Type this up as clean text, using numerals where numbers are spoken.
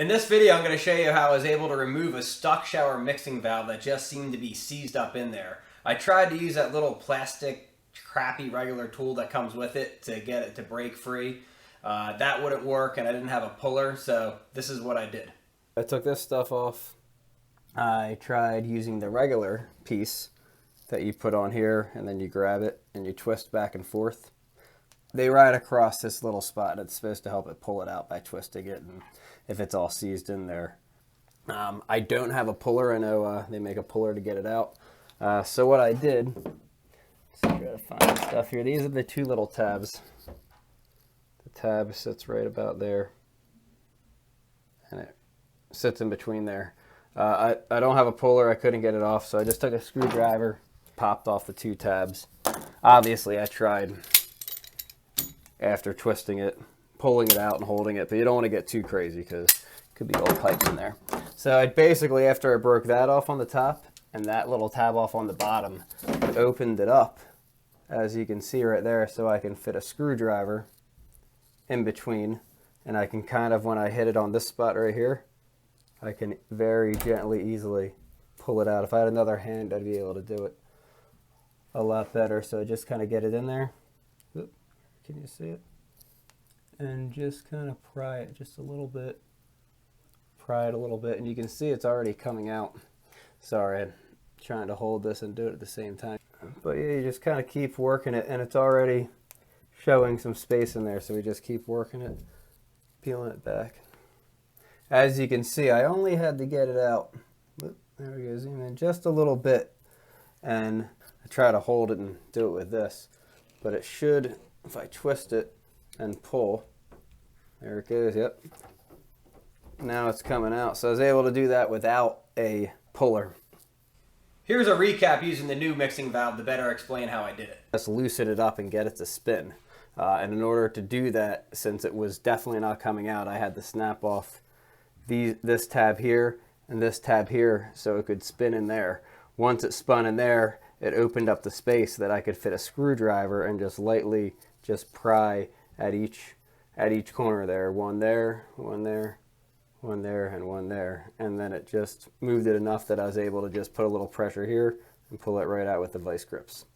In this video, I'm going to show you how I was able to remove a stock shower mixing valve that just seemed to be seized up in there. I tried to use that little plastic, crappy regular tool that comes with it to get it to break free. That wouldn't work, and I didn't have a puller, so this is what I did. I took this stuff off. I tried using the regular piece that you put on here, and then you grab it and you twist back and forth. They ride across this little spot, and it's supposed to help it pull it out by twisting it, and if it's all seized in there. I don't have a puller. I know they make a puller to get it out. So what I did, let's try to find stuff here. These are the two little tabs. The tab sits right about there, and it sits in between there. I don't have a puller. I couldn't get it off, so I just took a screwdriver, popped off the two tabs. Obviously, I tried after twisting it, pulling it out and holding it, but you don't want to get too crazy because it could be old pipes in there. So I basically, after I broke that off on the top and that little tab off on the bottom, I opened it up, as you can see right there, so I can fit a screwdriver in between, and I can kind of, when I hit it on this spot right here, I can very gently, easily pull it out. If I had another hand, I'd be able to do it a lot better. So just kind of get it in there. Oop, can you see it? And just kind of pry it just a little bit. Pry it a little bit, and you can see it's already coming out. Sorry, I'm trying to hold this and do it at the same time. But yeah, you just kind of keep working it, and it's already showing some space in there, so we just keep working it, peeling it back. As you can see, I only had to get it out. There we go, zoom in just a little bit, and I try to hold it and do it with this, but it should, if I twist it and pull, there it goes, yep. Now it's coming out. So I was able to do that without a puller. Here's a recap using the new mixing valve to better explain how I did it. Just loosen it up and get it to spin. And in order to do that, since it was definitely not coming out, I had to snap off this tab here and this tab here so it could spin in there. Once it spun in there, it opened up the space that I could fit a screwdriver and just lightly just pry at each corner there. One there, one there, one there, and one there. And then it just moved it enough that I was able to just put a little pressure here and pull it right out with the vice grips.